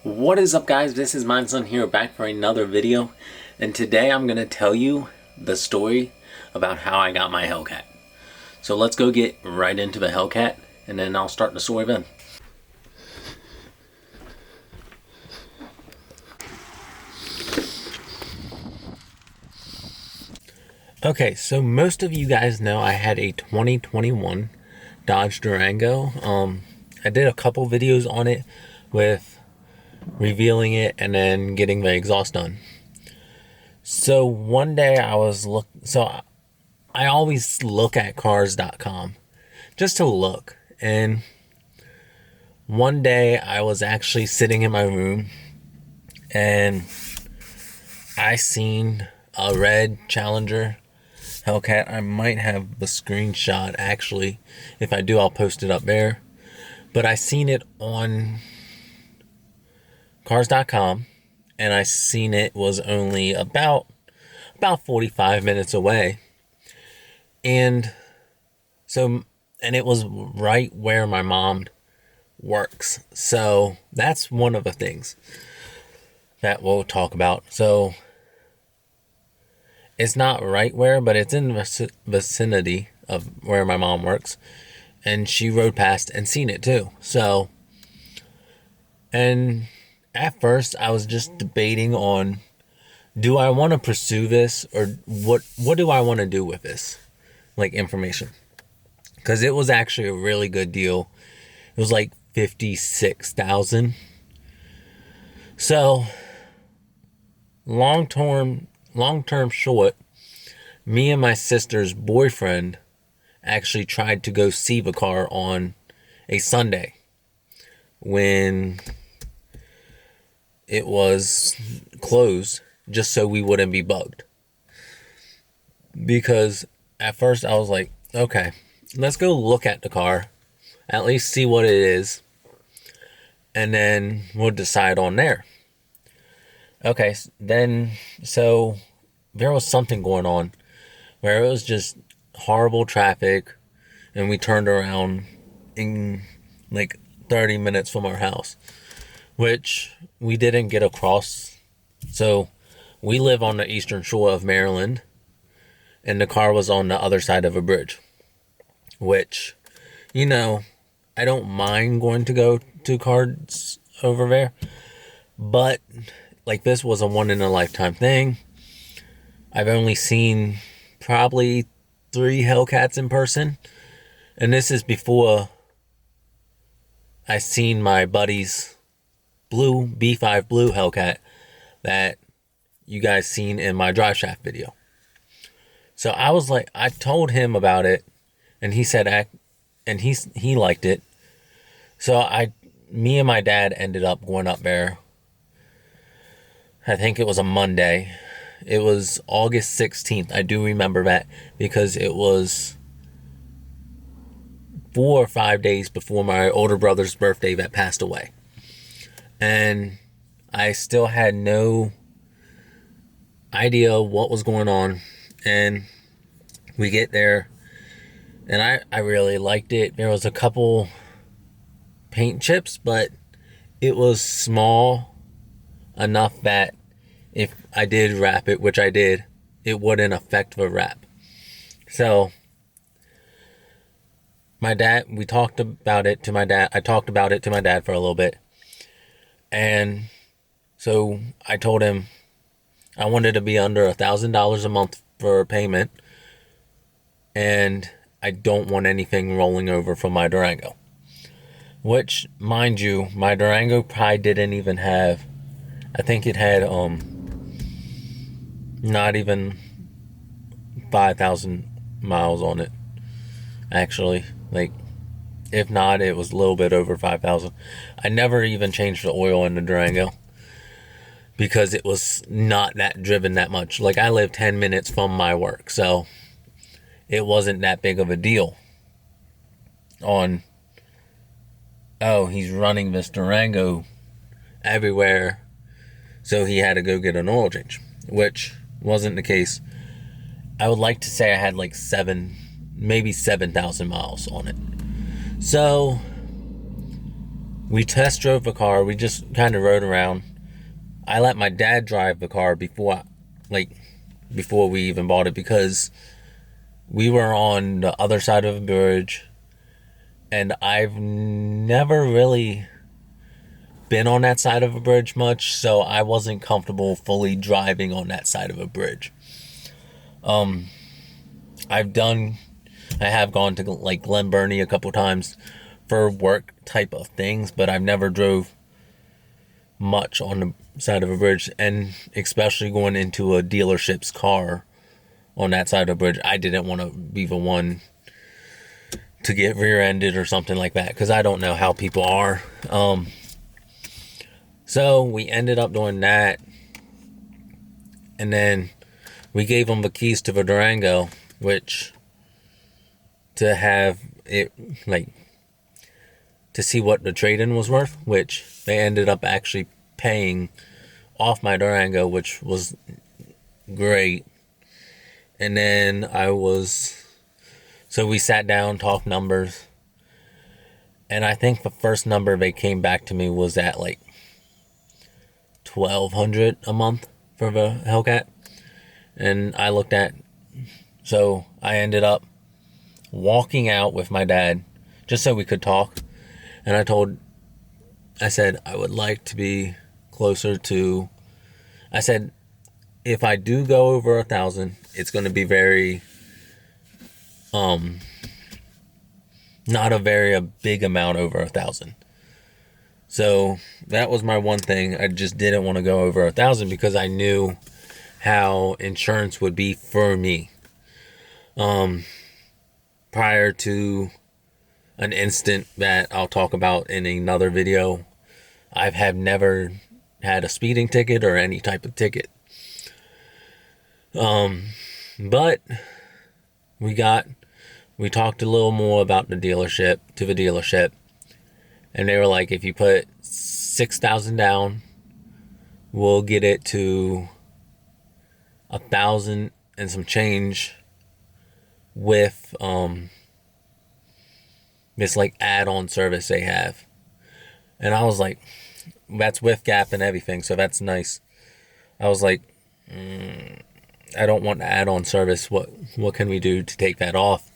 What is up, guys? This is Mindson here, back for another video, and today I'm going to tell you the story about how I got my Hellcat. So let's go get right into the Hellcat, and then I'll start the story then. Okay, so most of you guys know I had a 2021 Dodge Durango. I did a couple videos on it with revealing it and then getting the exhaust done. So one day I always look at cars.com just to look, and one day I was actually sitting in my room and I seen a red Challenger Hellcat. I might have the screenshot actually. If I do, I'll post it up there. But I seen it on cars.com, and I seen it was only about 45 minutes away. And it was right where my mom works. So that's one of the things that we'll talk about. So it's not right where, but it's in the vicinity of where my mom works. And she rode past and seen it too. So, and at first I was just debating on, do I want to pursue this, or what do I want to do with this, like, information? Because it was actually a really good deal. It was like $56,000. So long term short, me and my sister's boyfriend actually tried to go see the car on a Sunday when it was closed, just so we wouldn't be bugged. Because at first I was like, okay, let's go look at the car, at least see what it is, and then we'll decide on there. Okay, then, so there was something going on where it was just horrible traffic, and we turned around in like 30 minutes from our house, which we didn't get across. So we live on the eastern shore of Maryland, and the car was on the other side of a bridge, which, you know, I don't mind going to go to cars over there, but like, this was a one-in-a-lifetime thing. I've only seen probably 3 Hellcats in person, and this is before I seen my buddy's blue B5 blue Hellcat that you guys seen in my drive shaft video. So I was like, I told him about it, and he said, and he liked it. So me and my dad ended up going up there. I think it was a Monday. It was August 16th. I do remember that because it was 4 or 5 days before my older brother's birthday that passed away. And I still had no idea what was going on. And we get there, and I really liked it. There was a couple paint chips, but it was small enough that if I did wrap it, which I did, it wouldn't affect the wrap. So we talked about it to my dad. I talked about it to my dad for a little bit. And so I told him I wanted to be under $1,000 a month for payment, and I don't want anything rolling over from my Durango. Which, mind you, my Durango probably didn't even have, I think it had not even 5,000 miles on it. Actually, like, if not, it was a little bit over 5,000. I never even changed the oil in the Durango because it was not that driven that much. Like, I live 10 minutes from my work, so it wasn't that big of a deal on, oh, he's running this Durango everywhere, so he had to go get an oil change, which wasn't the case. I would like to say I had like maybe 7,000 miles on it. So We test drove the car. We just kind of rode around. I let my dad drive the car before we even bought it, because we were on the other side of a bridge, and I've never really been on that side of a bridge much, so I wasn't comfortable fully driving on that side of a bridge. I have gone to like Glen Burnie a couple times for work type of things, but I've never drove much on the side of a bridge, and especially going into a dealership's car on that side of the bridge, I didn't want to be the one to get rear-ended or something like that, because I don't know how people are. So we ended up doing that, and then we gave them the keys to the Durango, which to have it to see what the trade-in was worth, which they ended up actually paying off my Durango, which was great. And then so we sat down, talked numbers, and I think the first number they came back to me was at like $1,200 a month for the Hellcat. And so I ended up walking out with my dad just so we could talk. And I said, I would like to be closer to, I said, if I do go over 1,000, it's going to be very, not a big amount over 1,000. So that was my one thing. I just didn't want to go over 1,000 because I knew how insurance would be for me. Prior to an incident that I'll talk about in another video, have never had a speeding ticket or any type of ticket. But we talked a little more about the dealership, and they were like, if you put 6,000 down, we'll get it to 1,000 and some change with this like add-on service they have. And I was like, that's with Gap and everything, so that's nice. I was like, I don't want the add-on service. What can we do to take that off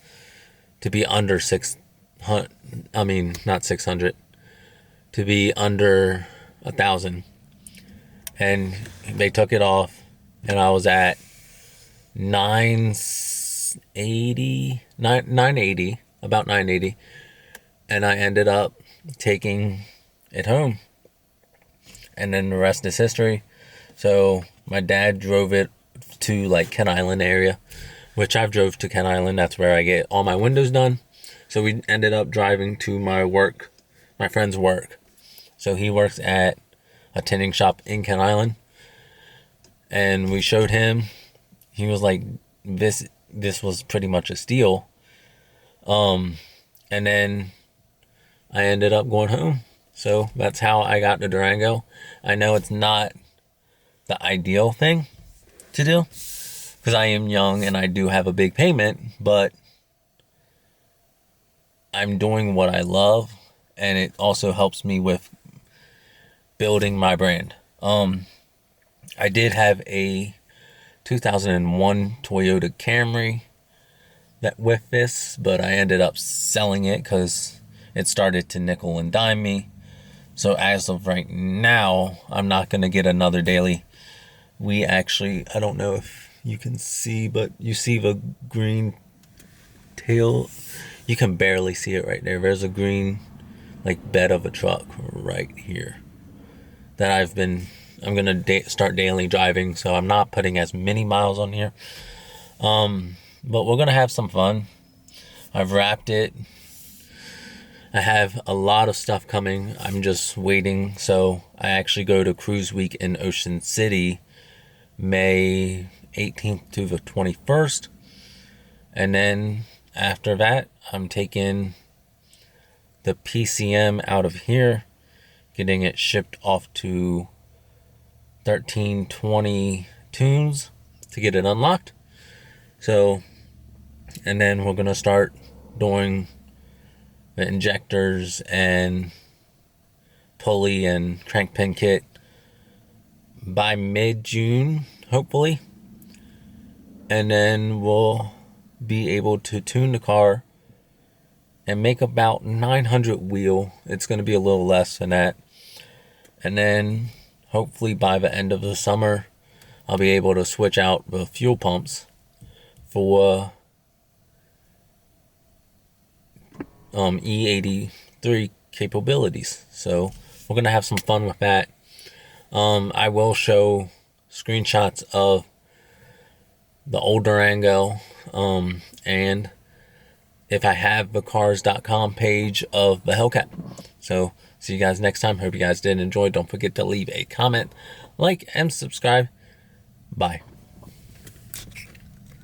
to be under 600? I mean, not 600, to be under 1,000. And they took it off, and I was at 980, about 980, and I ended up taking it home. And then the rest is history. So my dad drove it to like Kent Island area, which I've drove to Kent Island. That's where I get all my windows done. So we ended up driving to my friend's work. So he works at a tinting shop in Kent Island, and we showed him. He was like, this was pretty much a steal. And then I ended up going home. So that's how I got the Durango. I know it's not the ideal thing to do, because I am young and I do have a big payment, but I'm doing what I love, and it also helps me with building my brand. I did have a 2001 Toyota Camry with this, but I ended up selling it because it started to nickel and dime me. So as of right now, I'm not going to get another daily. I don't know if you can see, but you see the green tail? You can barely see it right there. There's a green like bed of a truck right here that I'm going to start daily driving, so I'm not putting as many miles on here. But we're going to have some fun. I've wrapped it. I have a lot of stuff coming. I'm just waiting. So I actually go to Cruise Week in Ocean City, May 18th to the 21st. And then after that, I'm taking the PCM out of here, getting it shipped off to 1320 Tunes to get it unlocked. So, and then we're going to start doing the injectors and pulley and crank pin kit by mid-June, hopefully. And then we'll be able to tune the car and make about 900 wheel. It's going to be a little less than that. And then hopefully by the end of the summer, I'll be able to switch out the fuel pumps for E83 capabilities. So we're going to have some fun with that. I will show screenshots of the old Durango, and if I have the cars.com page of the Hellcat. So see you guys next time. Hope you guys did enjoy. Don't forget to leave a comment, like, and subscribe. Bye.